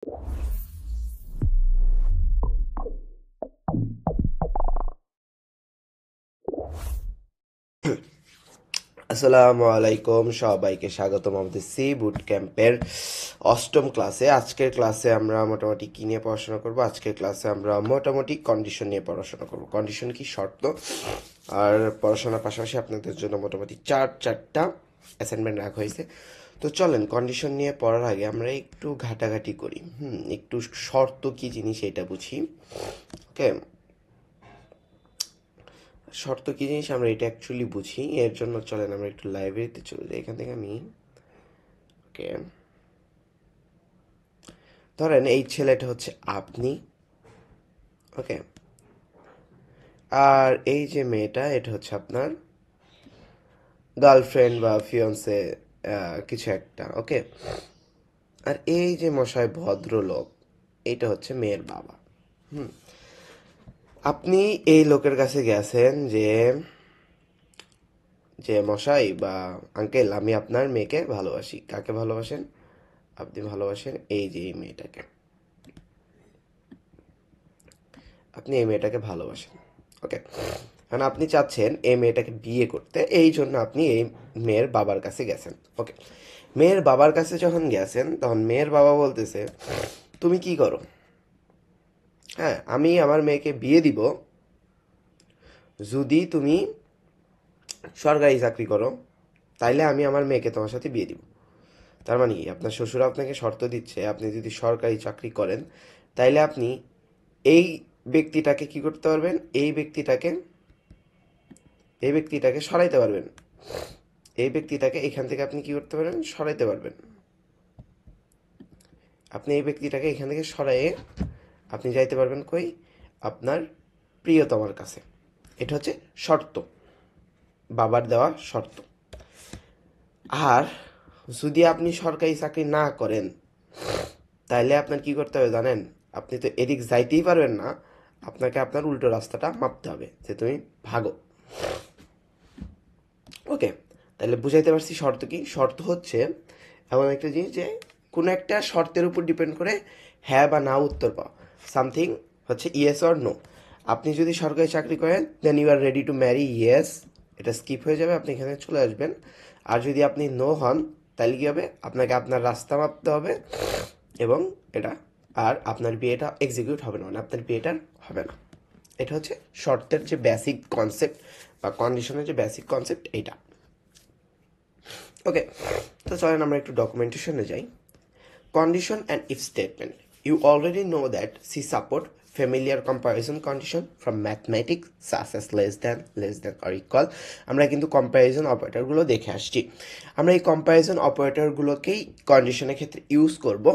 আসসালামু আলাইকুম, সবাইকে স্বাগতম আমাদের সি বুট ক্যাম্পের অষ্টম ক্লাসে। আজকের ক্লাসে আমরা মোটামুটি কী নিয়ে পড়াশোনা করব? আজকের ক্লাসে আমরা মোটামুটি কন্ডিশন নিয়ে পড়াশোনা করব। কন্ডিশন কি? শর্ত। আর পড়াশোনার পাশাপাশি আপনাদের জন্য মোটামুটি চারটা অ্যাসাইনমেন্ট রাখা হয়েছে। তো চলেন কন্ডিশন নিয়ে পড়ার আগে আমরা একটু ঘাটাঘাটি করি, একটু শর্ত কি জিনিস এটা বুঝি। ওকে, শর্ত কী জিনিস আমরা এটা অ্যাকচুয়ালি বুঝি। এর জন্য চলেন আমরা একটু লাইব্রেরিতে চলে যাই। এখান থেকে আমি ওকে, ধরেন এই ছেলেটা হচ্ছে আপনি। ওকে, আর এই যে মেয়েটা এটা হচ্ছে আপনার গার্লফ্রেন্ড বা ফিয়ন্সে কিছু একটা। ওকে, আর এই যে মশাই ভদ্রলোক, এটা হচ্ছে মেয়ের বাবা। আপনি এই লোকের কাছে গেছেন যে যে মশাই বা আঙ্কেল, আমি আপনার মেয়েকে ভালোবাসি। কাকে ভালোবাসেন? আপনি ভালোবাসেন এই যে এই মেয়েটাকে। আপনি এই মেয়েটাকে ভালোবাসেন। ওকে, কারণ আপনি চাচ্ছেন এই মেয়েটাকে বিয়ে করতে, এই জন্য আপনি এই মেয়ের বাবার কাছে গেছেন। ওকে, মেয়ের বাবার কাছে যখন গেছেন তখন মেয়ের বাবা বলতেছে তুমি কি করো? হ্যাঁ, আমি আমার মেয়েকে বিয়ে দিব যদি তুমি সরকারি চাকরি করো, তাইলে আমি আমার মেয়েকে তোমার সাথে বিয়ে দিব। তার মানে কি? আপনার শ্বশুর আপনাকে শর্ত দিচ্ছে আপনি যদি সরকারি চাকরি করেন তাইলে আপনি এই ব্যক্তিটাকে কি করতে পারবেন? এই ব্যক্তিটাকে সরাইতে পারবেন। এই ব্যক্তিটাকে এখান থেকে আপনি কি করতে পারবেন? সরাইতে পারবেন। আপনি এই ব্যক্তিটাকে এখান থেকে সরাইয়ে আপনি যাইতে পারবেন কই? আপনার প্রিয়তমার কাছে। এটা হচ্ছে শর্ত, বাবার দেওয়া শর্ত। আর যদি আপনি সরকারি চাকরি না করেন তাইলে আপনার কি করতে হবে জানেন? আপনি তো এদিক যাইতেই পারবেন না, আপনাকে আপনার উল্টো রাস্তাটা মাপতে হবে যে তুমি ভাগো। ওকে, তাহলে বুঝাইতে পারছি শর্ত কি? শর্ত হচ্ছে এমন একটা জিনিস যে কোনো একটা শর্তের উপর ডিপেন্ড করে হ্যাঁ বা না উত্তর পাওয়া। সামথিং হচ্ছে ইয়েস অর নো। আপনি যদি সরকারি চাকরি করেন then you are ready to marry, yes, এটা স্কিপ হয়ে যাবে, আপনি এখানে চলে আসবেন। আর যদি আপনি নো হন তাহলে কী হবে? আপনাকে আপনার রাস্তা মাপতে হবে এবং এটা, আর আপনার বিয়েটা এক্সিকিউট হবে না, মানে আপনার বিয়েটা হবে না। এটা হচ্ছে শর্তের যে বেসিক কনসেপ্ট বা কন্ডিশনের যে বেসিক কনসেপ্ট এইটা। ওকে, তো চলেন আমরা একটু ডকুমেন্টেশনে যাই। Condition and if statement. You already know that C support familiar comparison condition from mathematics such as less than or equal. আমরা কিন্তু কম্প্যারিজন অপারেটরগুলো দেখে আসছি। আমরা এই কম্প্যারিজন অপারেটরগুলোকেই কন্ডিশনের ক্ষেত্রে ইউজ করব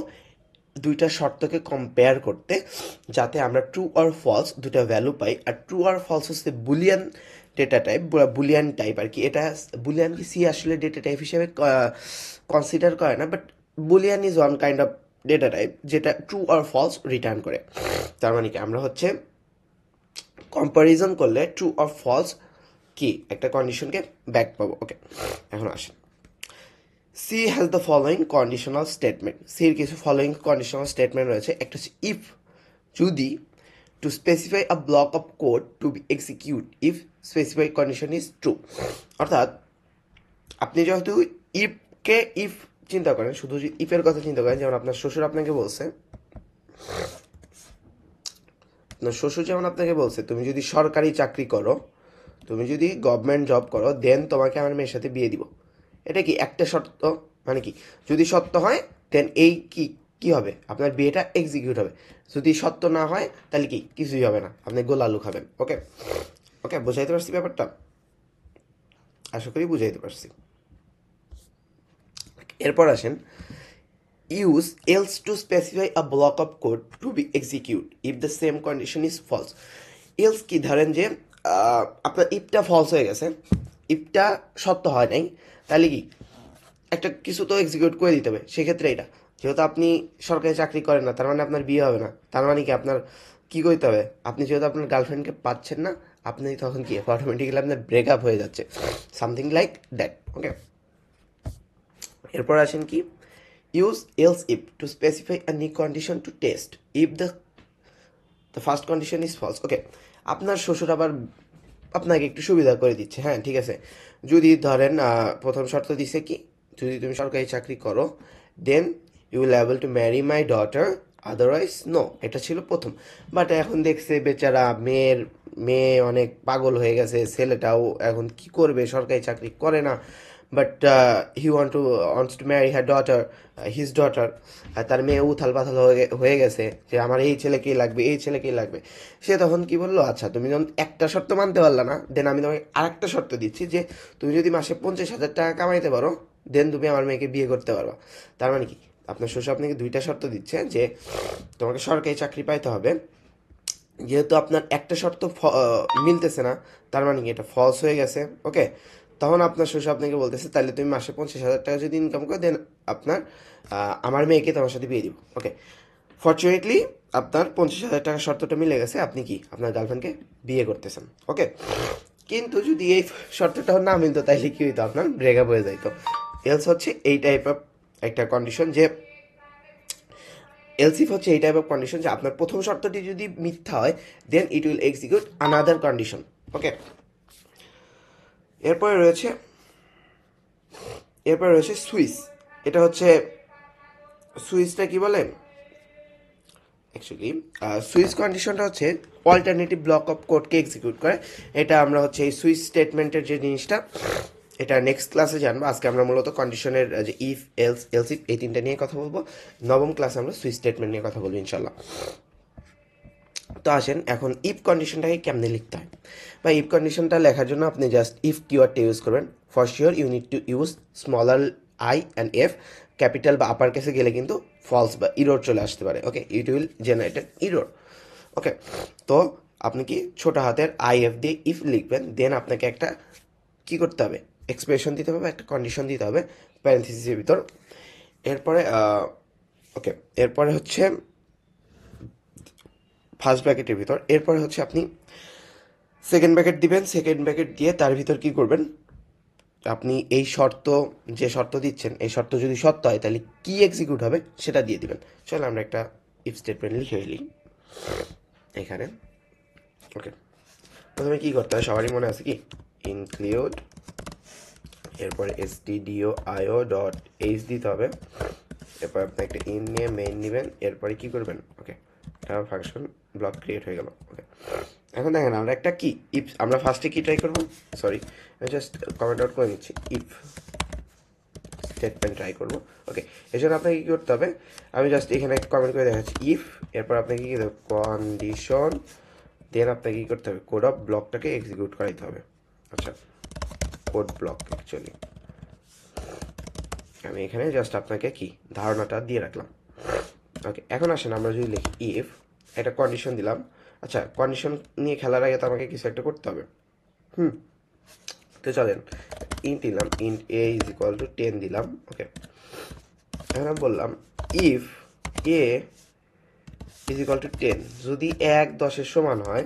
দুইটা শর্তকে কম্পেয়ার করতে, যাতে আমরা ট্রু আর ফলস দুটা ভ্যালু পাই। আর ট্রু আর ফলস হচ্ছে boolean data type, boolean type আর কি। এটা বুলিয়ান কি সি আসলে ডেটা টাইপ হিসেবে কনসিডার করে না, but Boolean is one kind of data type যেটা ট্রু আর ফলস রিটার্ন করে। তার মানে কি? আমরা হচ্ছে কম্পারিজন করলে ট্রু আর ফলস কি একটা কন্ডিশনকে ব্যাক পাবো। ওকে, এখন আসেন। C has the following conditional statement. সির কিছু ফলোয়িং কন্ডিশনাল স্টেটমেন্ট রয়েছে। একটা হচ্ছে ইফ, যদি, to specify a block of code to be execute if specify condition is true. অর্থাৎ আপনি যেহেতু ইফ চিন্তা করেন, শুধু যদি ইফের কথা চিন্তা করেন, যেমন আপনার শ্বশুর আপনাকে বলছে, তুমি যদি সরকারি চাকরি করো, তুমি যদি গভর্নমেন্ট জব করো, দেন তোমাকে আমার মেয়ের সাথে বিয়ে দিব। এটা কি একটা শর্ত? মানে কি? যদি সত্য হয় দেন এই কি কি হবে? আপনার বিয়েটা এক্সিকিউট হবে। যদি সত্য না হয় তাহলে কি? কিছুই হবে না, আপনি গোল আলু খাবেন। ওকে, ওকে, বুঝাইতে পারছি ব্যাপারটা? আশা করি বুঝাইতে পারছি। এরপর আসেন, use else to specify a block of code to be execute if the same condition is false. Else কি? ধরেন যে আপনার ইফটা ফলস হয়ে গেছে, ইফটা সত্য হয় নাই, তাহলে কি একটা কিছু তো এক্সিকিউট করে দিতে হবে। সেক্ষেত্রে এটা, যেহেতু আপনি সরকারি চাকরি করেন না, তার মানে আপনার বিয়ে হবে না। তার মানে কি? আপনার কি করতে হবে? আপনি যেহেতু আপনার গার্লফ্রেন্ডকে পাচ্ছেন না, আপনি তখন কি অটোমেটিক্যালি আপনার ব্রেকআপ হয়ে যাচ্ছে, সামথিং লাইক দ্যাট। ওকে, এরপর আসেন কি, use else if to specify a new condition to test if the first condition is false. ওকে, আপনার শ্বশুর আবার আপনাকে একটু সুবিধা করে দিচ্ছে, হ্যাঁ ঠিক আছে। যদি ধরেন প্রথম শর্ত দিছে কি, যদি তুমি সরকারি চাকরি করো then you will able to marry my daughter, otherwise no, এটা ছিল প্রথম। বাট এখন দেখছে বেচারা মেয়ে অনেক পাগল হয়ে গেছে, ছেলেটাও এখন কি করবে, সরকারি চাকরি করে না, but he wants to marry her daughter, his daughter. তার মেয়ে উথাল পাথাল হয়ে গেছে যে আমার এই ছেলেকেই লাগবে, এই ছেলেকেই লাগবে। সে তখন কি বললো, আচ্ছা তুমি যখন একটা শর্ত মানতে পারলা না, দেন আমি তোমাকে আরেকটা শর্ত দিচ্ছি যে তুমি যদি মাসে 50,000 টাকা কামাইতে পারো দেন তুমি আমার মেয়েকে বিয়ে করতে পারবা। তার মানে কি, আপনার শ্বশুর আপনাকে দুইটা শর্ত দিচ্ছে যে তোমাকে সরকারি চাকরি পাইতে হবে, যেহেতু আপনার একটা শর্ত মিলতেছে না, তার মানে কি এটা ফলস হয়ে গেছে। ওকে, তখন আপনার শ্বশুর আপনাকে বলতেছে তাহলে তুমি মাসে 50,000 টাকা যদি ইনকাম করো দেন আমার মেয়েকে তোমার সাথে বিয়ে দিব। ওকে, ফর্চুনেটলি আপনার 50,000 টাকার শর্তটা মিলে গেছে, আপনি কি আপনার গার্লফ্রেন্ডকে বিয়ে করতেছেন। ওকে, কিন্তু যদি এই শর্তটাও না মিলতো তাইলে কি হইতো, আপনার ব্রেকআপ হয়ে যাইতো। এলস হচ্ছে এই টাইপ অফ একটা কন্ডিশন যে এলসিফ হচ্ছে এই টাইপ অফ কন্ডিশন যে আপনার প্রথম শর্তটি যদি মিথ্যা হয় then it will execute another condition. Okay, এরপরে রয়েছে সুইচ। এটা হচ্ছে সুইচটা কি বলে অ্যাকচুয়ালি, সুইচ কন্ডিশনটা হচ্ছে অল্টারনেটিভ ব্লক অফ কোডকে এক্সিকিউট করে। এটা আমরা হচ্ছে এই সুইচ স্টেটমেন্টের যে জিনিসটা এটা নেক্সট ক্লাসে জানবো। আজকে আমরা মূলত কন্ডিশনের যে ইফ এলস এলসিফ এই তিনটা নিয়ে কথা বলবো। নবম ক্লাসে আমরা সুইচ স্টেটমেন্ট নিয়ে কথা বলবো ইনশাল্লাহ। তো আসেন এখন ইফ কন্ডিশনটাকে কেমনে লিখতে হয়, বা ইফ কন্ডিশনটা লেখার জন্য আপনি জাস্ট ইফ কিওয়ার্ডটা ইউজ করবেন। For sure you need to use smaller I and F, capital বা আপার কেসে গেলে কিন্তু ফলস বা ইরোর চলে আসতে পারে। Okay, it will generate an error. Okay, তো আপনি কি ছোটো হাতের আই এফ দিয়ে ইফ লিখবেন, দেন আপনাকে একটা কী করতে হবে, এক্সপ্রেশন দিতে হবে, একটা কন্ডিশন দিতে হবে প্যারেন্থেসিসের ভিতর। এরপরে এরপরে হচ্ছে ফার্স্ট ব্র্যাকেটের ভিতর, এরপরে হচ্ছে আপনি সেকেন্ড ব্র্যাকেট দিবেন। সেকেন্ড ব্র্যাকেট দিয়ে তার ভিতর কি করবেন, আপনি এই যে শর্ত দিচ্ছেন এই শর্ত যদি সত্য হয় তাহলে কি এক্সিকিউট হবে সেটা দিয়ে দিবেন। চলো আমরা একটা ইফ স্টেটমেন্ট লিখে নিই এখানে। ওকে, প্রথমে কি করতে হয় সবারই মনে আছে কি, ইনক্লুড, এরপরে stdio ডট এইচ দিতে হবে, এরপর আপনি একটা ইন নিয়ে মেইন নেবেন, এরপরে কি করবেন, ওকে একটা ফাংশন ব্লক ক্রিয়েট হয়ে গেল। ওকে, এখন দেখেন আমরা একটা কি ইফ, আমরা ফার্স্টে কি ট্রাই করবো, সরি আমি জাস্ট কমেন্ট আউট করে নিচ্ছি, ইফ স্টেটমেন্ট ট্রাই করবো। ওকে, এই জন্য আপনাকে কী করতে হবে, আমি জাস্ট এখানে একটা কমেন্ট করে দেখাচ্ছি ইফ, এরপর আপনাকে কী করতে হবে কন্ডিশন, দেন আপনাকে কী করতে হবে কোড অফ ব্লকটাকে এক্সিকিউট করাইতে হবে। আচ্ছা, কোড ব্লক অ্যাকচুয়ালি আমি এখানে জাস্ট আপনাকে কি ধারণাটা দিয়ে রাখলাম। ওকে, এখন আসেন আমরা যদি লিখি ইফ, একটা কন্ডিশন দিলাম। আচ্ছা, কন্ডিশন নিয়ে খেলার আগে তো আমাকে কিছু একটা করতে হবে। তো চলেন ইন্ট দিলাম, int A is equal to 10 দিলাম। ওকে, এখন আমি বললাম if A is equal to 10, যদি 1 10-এর সমান হয়।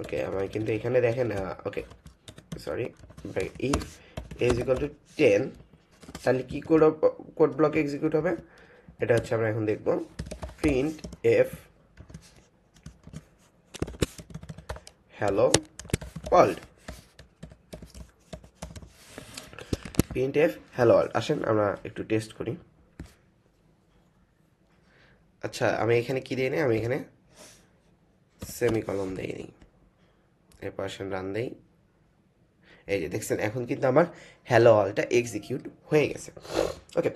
ওকে, আমার কিন্তু এখানে দেখেন, ওকে sorry, if A is equal to 10 তাহলে কি কোড ব্লক এক্সিকিউট হবে, এটা হচ্ছে আমরা এখন দেখব print F hello world, print F hello world. আসেন আমরা একটু টেস্ট করি। আচ্ছা, আমি এখানে কি দিই, আমি এখানে সেমিকলন দিই নি, এরপর আসেন রান দেই। এই যে দেখছেন এখন কিন্তু আমার হ্যালো ওয়ার্ল্ডটা এক্সিকিউট হয়ে গেছে। ওকে,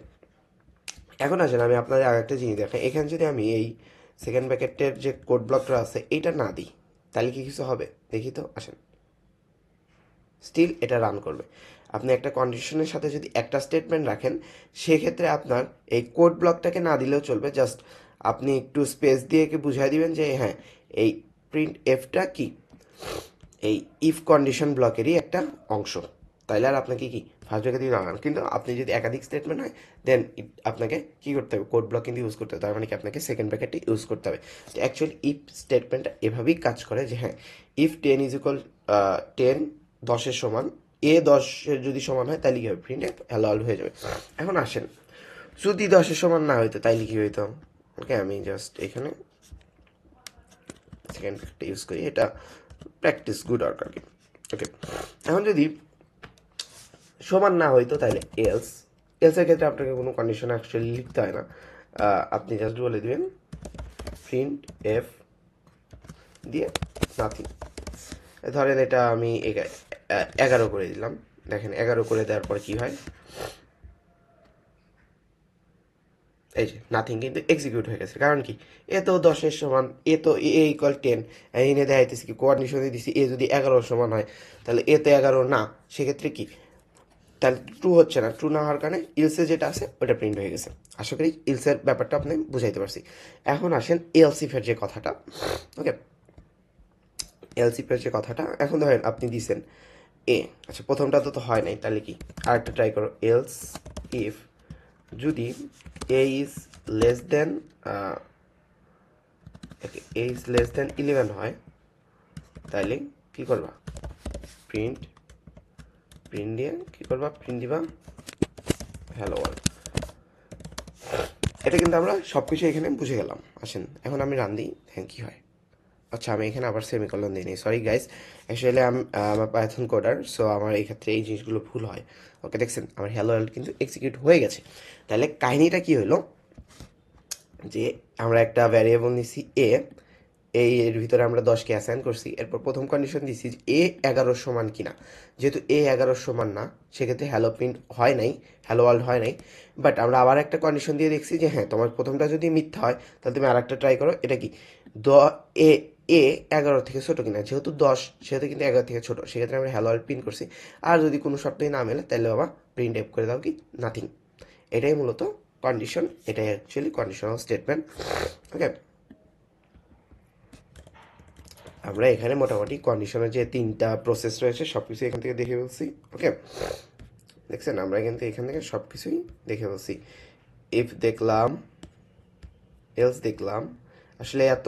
এখন আসেন আমি আপনাদের আর একটা জিনিস দেখাই। এখানে যদি আমি এই সেকেন্ড ব্র্যাকেটের যে কোড ব্লকটা আছে এইটা না দিই তাহলে কি কিছু হবে দেখি তো, আসেন স্টিল এটা রান করবে। আপনি একটা কন্ডিশনের সাথে যদি একটা স্টেটমেন্ট রাখেন সেক্ষেত্রে আপনার এই কোড ব্লকটাকে না দিলেও চলবে, জাস্ট আপনি একটু স্পেস দিয়ে বুঝাই দিবেন যে হ্যাঁ এই প্রিন্ট এফটা কি এই ইফ কন্ডিশন ব্লকেরই একটা অংশ, তাইলে আর আপনাকে কি ফার্স্ট ব্র্যাকেট দিয়ে লাগান। কিন্তু আপনি যদি একাধিক স্টেটমেন্ট হয় দেন আপনাকে কী করতে হবে, কোড ব্লক কিন্তু ইউজ করতে হবে, তার মানে কি আপনাকে সেকেন্ড ব্র্যাকেটটি ইউজ করতে হবে। তো অ্যাকচুয়ালি ইফ স্টেটমেন্টটা এভাবেই কাজ করে যে হ্যাঁ ইফ 10 ইজ ইকুয়াল 10 10-এর সমান, এ 10-এর যদি সমান হয় তাহলে কী হবে, প্রিন্ট এফ হ্যালো ওয়ার্ল্ড হয়ে যাবে। এখন আসেন যদি 10-এর সমান না হইতো তাইলে কি হইতো? ওকে, আমি জাস্ট এখানে সেকেন্ড ফ্যাক্টর ইউজ করি, এটা প্র্যাকটিস গুড অর্ক আর কি। ওকে, এখন যদি সমান না হইতো তাহলে এলসের ক্ষেত্রে আপনাকে কোনো কন্ডিশন অ্যাকচুয়ালি লিখতে হয় না, আপনি জাস্ট বলে দিবেন প্রিন্ট এফ দিয়ে নাথিং। ধরেন এটা আমি 11 করে দিলাম, দেখেন 11 করে দেওয়ার পর কি হয়, এই যে নাথিং কিন্তু এক্সিকিউট হয়ে গেছে। কারণ কি, এ তো 10-এর সমান, এ তো এ ইকুয়াল 10, এনে দেখাইতেছি কি কোঅর্ডিনেশনে দিছি এ যদি 11-এর সমান হয় তাহলে এ তো 11 না, সেক্ষেত্রে কি, তাহলে ট্রু হচ্ছে না। ট্রু না হওয়ার কারণে ইলসে যেটা আছে ওটা প্রিন্ট হয়ে গেছে। আশা করি ইলসের ব্যাপারটা আপনি বুঝাইতে পারছি। এখন আসেন এলসিফের যে কথাটা। ওকে, এলসিফের যে কথাটা, এখন ধরেন আপনি দিছেন এ, আচ্ছা প্রথমটা তো হয় নাই, তাহলে কি আরেকটা ট্রাই করো, এলস ইফ যদি a is less than a is less than 11 হয় তাহলে কি করবা, প্রিন্ট দিয়ে কি করবা, প্রিন্ট দিবা হ্যালো ওয়ার্ল্ড। এটা কিন্তু আমরা সব কিছু এখানে বুঝে গেলাম। আসেন এখন আমি রান দিই, হ্যাঁ কী হয়। আচ্ছা আমি এখানে আবার সেমিকলন দিই নি, সরি গাইস, অ্যাকচুয়ালি আমার পাইথন কোডার, সো আমার এই ক্ষেত্রে এই জিনিসগুলো ভুল হয়। ওকে, দেখছেন আমার হ্যালো ওয়ার্ল্ড কিন্তু এক্সিকিউট হয়ে গেছে। তাহলে কাহিনিটা কি হলো, যে আমরা একটা ভ্যারিয়েবল নিছি এ, এর ভিতরে আমরা 10কে অ্যাসাইন করছি, এরপর প্রথম কন্ডিশন দিছি যে এ 11 সমান কিনা। যেহেতু এ 11 সমান না, সেক্ষেত্রে হ্যালো প্রিন্ট হয় নাই, হ্যালো ওয়ার্ল্ড হয় নাই। বাট আমরা আবার একটা কন্ডিশন দিয়ে দেখছি যে হ্যাঁ তোমার প্রথমটা যদি মিথ্যা হয় তাহলে তুমি আর একটা ট্রাই করো, এটা কি এ এ 11 থেকে ছোট কিনা। যেহেতু 10 সেহেতু কিন্তু 11 থেকে ছোট, সেক্ষেত্রে আমরা হ্যালো ওয়ার্ল্ড প্রিন্ট করছি। আর যদি কোনো শর্তই না মেলে তাহলে বাবা প্রিন্ট এফ করে দাও কি নাথিং। এটাই মূলত কন্ডিশন, এটাই অ্যাকচুয়ালি কন্ডিশনাল স্টেটমেন্ট। ওকে, আমরা এখানে মোটামুটি কন্ডিশনের যে 3টা প্রসেস রয়েছে সব কিছু এখান থেকে দেখে ফেলছি। ওকে, দেখছেন আমরা কিন্তু এখান থেকে সব কিছুই দেখে ফেলছি। ইফ দেখলাম, এলস দেখলাম, আসলে এত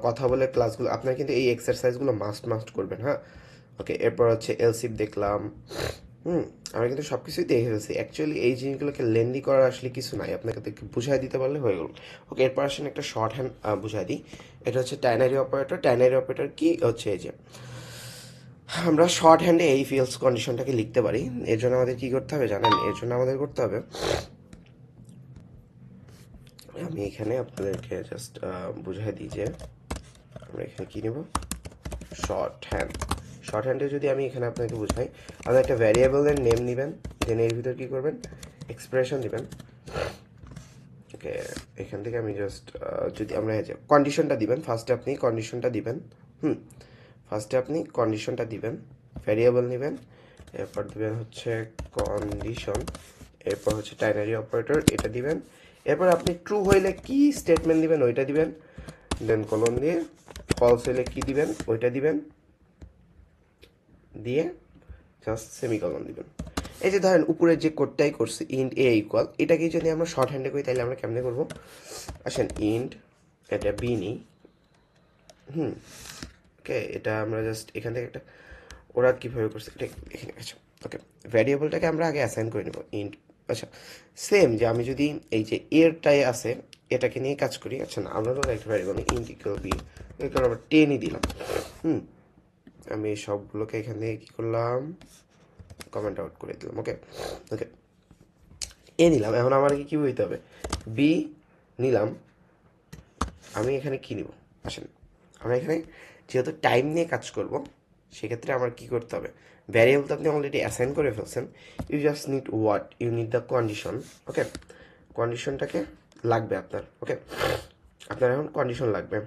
কথা বলে ক্লাসগুলো আপনার কিন্তু এই এক্সারসাইজগুলো মাস্ট করবেন, হ্যাঁ। ওকে, এরপর হচ্ছে এলস ইফ দেখলাম, আমরা কিন্তু সব কিছুই দেখে ফেলছি। অ্যাকচুয়ালি এই জিনিসগুলোকে লেন্দি করার আসলে কিছু নাই, আপনাকে বুঝাই দিতে পারলে হয়ে গেল। ওকে, এরপর আসেন একটা শর্ট হ্যান্ড বুঝাই দিই। এটা হচ্ছে টাইনারি অপারেটর। টাইনারি অপারেটর কি হচ্ছে, এই যে আমরা শর্ট হ্যান্ডে এই ফিল্ডস কন্ডিশনটাকে লিখতে পারি। এর জন্য আমাদের কি করতে হবে জানেন, এর জন্য আমাদের করতে হবে, আমি এখানে আপনাদেরকে জাস্ট বুঝাই দিই যে আমরা এখানে কি নেব, শর্ট হ্যান্ড। শর্ট হ্যান্ডে যদি আমি এখানে আপনাকে বুঝাই, আপনি একটা ভ্যারিয়েবলের নেম নেবেন, দেন এর ভিতর কি করবেন, এক্সপ্রেশন দিবেন। ওকে, এখান থেকে আমি জাস্ট যদি আমরা এই যে কন্ডিশনটা দিবেন, ফার্স্টে আপনি কন্ডিশনটা দিবেন, ফার্স্টে আপনি কন্ডিশনটা দিবেন, ভ্যারিয়েবল নেবেন, এরপর দিবেন হচ্ছে কন্ডিশন, এরপর হচ্ছে টাইনারি অপারেটর এটা দিবেন, এরপর আপনি ট্রু হইলে কি স্টেটমেন্ট দিবেন ওইটা দিবেন, দেন কলন দিয়ে ফলস হইলে কি দিবেন ওইটা দিবেন, দিয়ে জাস্ট সেমিকলন দিবেন। এই যে ধরেন উপরে যে কোডটাই করছি ইন্ট এ ইকুয়াল, এটাকে যদি আমরা শর্ট হ্যান্ডে করি তাহলে আমরা কেমনে করবো, আসেন ইন্ট এটা বি নিই, ওকে, এটা আমরা জাস্ট এখান থেকে একটা, ওরা কীভাবে করছে এটা এখানে, আচ্ছা ওকে, ভ্যারিয়েবলটাকে আমরা আগে অ্যাসাইন করে নেব ইন্ট। আচ্ছা সেম যে আমি যদি এই যে এরটাই আছে এটাকে নিয়ে কাজ করি, আচ্ছা না আমরা তো একটা ভ্যারিয়েবল ইন্ট ইকুয়াল বি, এখানে আমরা 10ই দিলাম। আমি সবগুলোকে এখান থেকে কী করলাম, কমেন্ট আউট করে দিলাম। ওকে ওকে, এ নিলাম, এখন আমার কি হইতে হবে, বি নিলাম, আমি এখানে কী নিব, আসেন আমরা এখানে যেহেতু টাইম নিয়ে কাজ করব সেক্ষেত্রে আমার কি করতে হবে, ভ্যারিয়েবল তো আপনি অলরেডি অ্যাসাইন করে ফেলছেন, you just need what, you need the condition. Okay, কন্ডিশনটাকে লাগবে আপনার। ওকে, আপনার এখন কন্ডিশন লাগবে,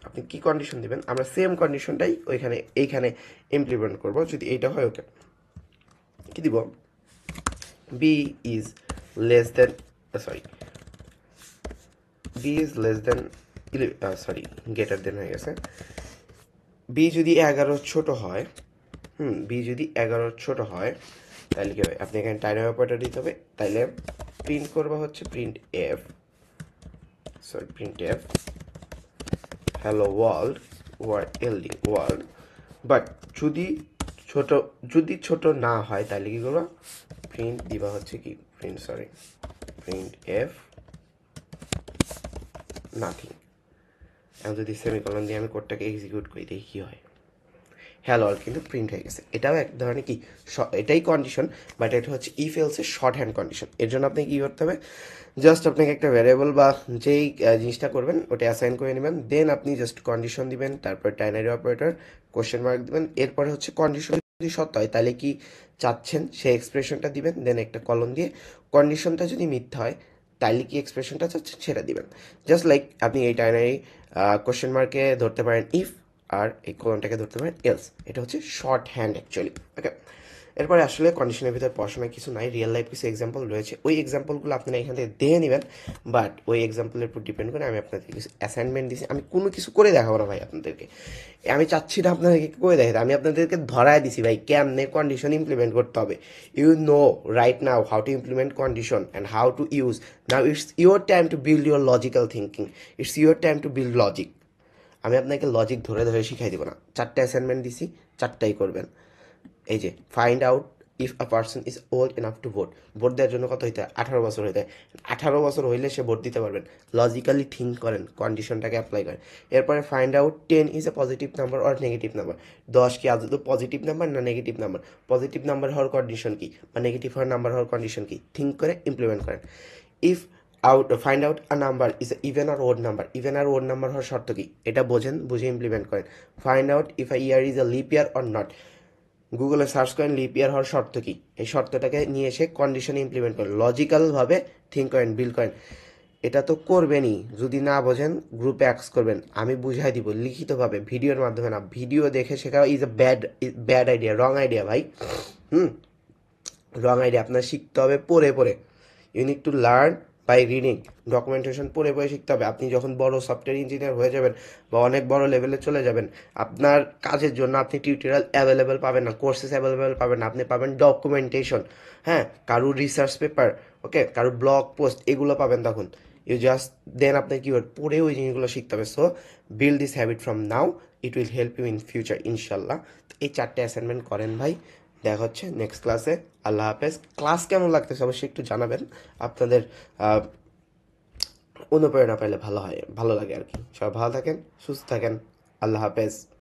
আপনি কি কন্ডিশন দিবেন, আমরা সেম কন্ডিশনটাই এইখানে ইমপ্লিমেন্ট করব। যদি এইটা হয়, ওকে কি দিব, B is less than, sorry B is less than, sorry greater than হয়ে গেছে, বি যদি 11 ছোট হয়, বি যদি 11 ছোট হয় তাহলে কি হবে, আপনি এখানে টাইনারি অপারেটর দিতে হবে, তাইলে প্রিন্ট করবো হচ্ছে printf hello world LD world. But যদি ছোট না হয় তাহলে কি করবা, প্রিন্ট দিবা হচ্ছে কি print, sorry print F nothing. এখন যদি সেমিকলন দিয়ে আমি কোডটাকে এক্সিকিউট করি দেখি কী হয়। হ্যালো ওয়ার্ল্ড কিন্তু প্রিন্ট হয়ে গেছে। এটাও এক ধরনের কি, এটাই কন্ডিশন, বাট এটা হচ্ছে ইফ এলসের শর্ট হ্যান্ড কন্ডিশন। এর জন্য আপনি কী করতে হবে, জাস্ট আপনাকে একটা ভ্যারিয়েবল বা যেই জিনিসটা করবেন ওটা অ্যাসাইন করে নেবেন, দেন আপনি জাস্ট কন্ডিশন দিবেন, তারপর টাইনারি অপারেটর কোশ্চেন মার্ক দিবেন, এরপরে হচ্ছে কন্ডিশন যদি সত্য হয় তাহলে কি চাচ্ছেন সেই এক্সপ্রেশনটা দিবেন, দেন একটা কলম দিয়ে কন্ডিশনটা যদি মিথ্যা হয় তাহলে কি এক্সপ্রেশনটা চাচ্ছেন সেটা দিবেন। জাস্ট লাইক আপনি এই টাইনারি কোশ্চেন মার্কে ধরতে পারেন ইফ, আর এই কলমটাকে ধরতে পারেন এলস। এটা হচ্ছে শর্ট হ্যান্ড অ্যাকচুয়ালি। ওকে, এরপরে আসলে কন্ডিশনের ভিতরে পড়াশোনায় কিছু নাই, রিয়েল লাইফ কিছু এক্সাম্পল রয়েছে, ওই এক্সাম্পলগুলো আপনারা এখান থেকে দেখে নেবেন। বাট ওই এক্সাম্পলের উপর ডিপেন্ড করে আমি আপনাদেরকে কিছু অ্যাসাইনমেন্ট দিয়েছি, আমি কোনো কিছু করে দেখাবো না ভাই আপনাদেরকে, আমি চাচ্ছি না আপনাদেরকে করে দেখাতে, আমি আপনাদেরকে ধরায় দিছি ভাই কেমনে কন্ডিশন ইমপ্লিমেন্ট করতে হবে। You know right now how to implement condition and how to use. Now it's your time to build your logical thinking, it's your time to build logic. আমি আপনাকে লজিক ধরে ধরে শিখাই দেবো না, চারটে অ্যাসাইনমেন্ট দিছি, চারটাই করবেন। এই যে find out if a person is old enough to vote, vote দেওয়ার জন্য কত হইতে হয়, 18 বছর হইতে হয়, 18 বছর হইলে সে ভোট দিতে পারবেন। লজিক্যালি থিঙ্ক করেন, কন্ডিশনটাকে অ্যাপ্লাই করেন। এরপরে find out 10 is a positive number or negative number, 10 কি আদৌ পজিটিভ নাম্বার না নেগেটিভ নাম্বার, পজিটিভ নাম্বার হওয়ার কন্ডিশন কি বা নেগেটিভ হওয়ার নাম্বার হওয়ার কন্ডিশন কি, থিঙ্ক করে ইমপ্লিমেন্ট করেন। If find out a number is even or odd number, even or odd number হওয়ার শর্ত কি, এটা বোঝেন, বুঝে ইমপ্লিমেন্ট করেন। Find out if a year is a leap year or not, গুগলে সার্চ করেন লিপ ইয়ার হওয়ার শর্ত কী, এই শর্তটাকে নিয়ে এসে কন্ডিশনে ইমপ্লিমেন্ট করেন, লজিক্যালভাবে থিঙ্ক করেন, বিল্ড করেন। এটা তো করবেনই, যদি না বোঝেন গ্রুপে অ্যাক্স করবেন, আমি বুঝাই দিব লিখিতভাবে, ভিডিওর মাধ্যমে না, ভিডিও দেখে শেখা is a bad idea, wrong idea ভাই। Hmm, wrong idea. আপনার শিখতে হবে পড়ে পড়ে, you need to learn by reading, documentation পড়ে পড়ে শিখতে হবে। আপনি যখন বড় সফটওয়্যার ইঞ্জিনিয়ার হয়ে যাবেন বা অনেক বড় লেভেলে চলে যাবেন, আপনার কাজের জন্য আপনি টিউটোরিয়াল অ্যাভেলেবেল পাবেন না, কোর্সেস অ্যাভেলেবেল পাবেন না, আপনি পাবেন ডকুমেন্টেশন, হ্যাঁ, কারুর রিসার্চ পেপার, ওকে, কারুর ব্লগ পোস্ট, এগুলো পাবেন তখন। ইউ জাস্ট দেন আপনার কি পড়ে ওই জিনিসগুলো শিখতে হবে। So build this habit from now, it will help you in future ইনশাল্লাহ। এই চারটে অ্যাসাইনমেন্ট করেন ভাই, দেখা হচ্ছে নেক্সট ক্লাসে। আল্লাহ হাফেজ। ক্লাস কেমন লাগতেছে অবশ্যই একটু জানাবেন, আপনাদের অনুপ্রেরণা পাইলে ভালো হয়, ভালো লাগে আর কি। সবাই ভালো থাকেন, সুস্থ থাকেন, আল্লাহ হাফেজ।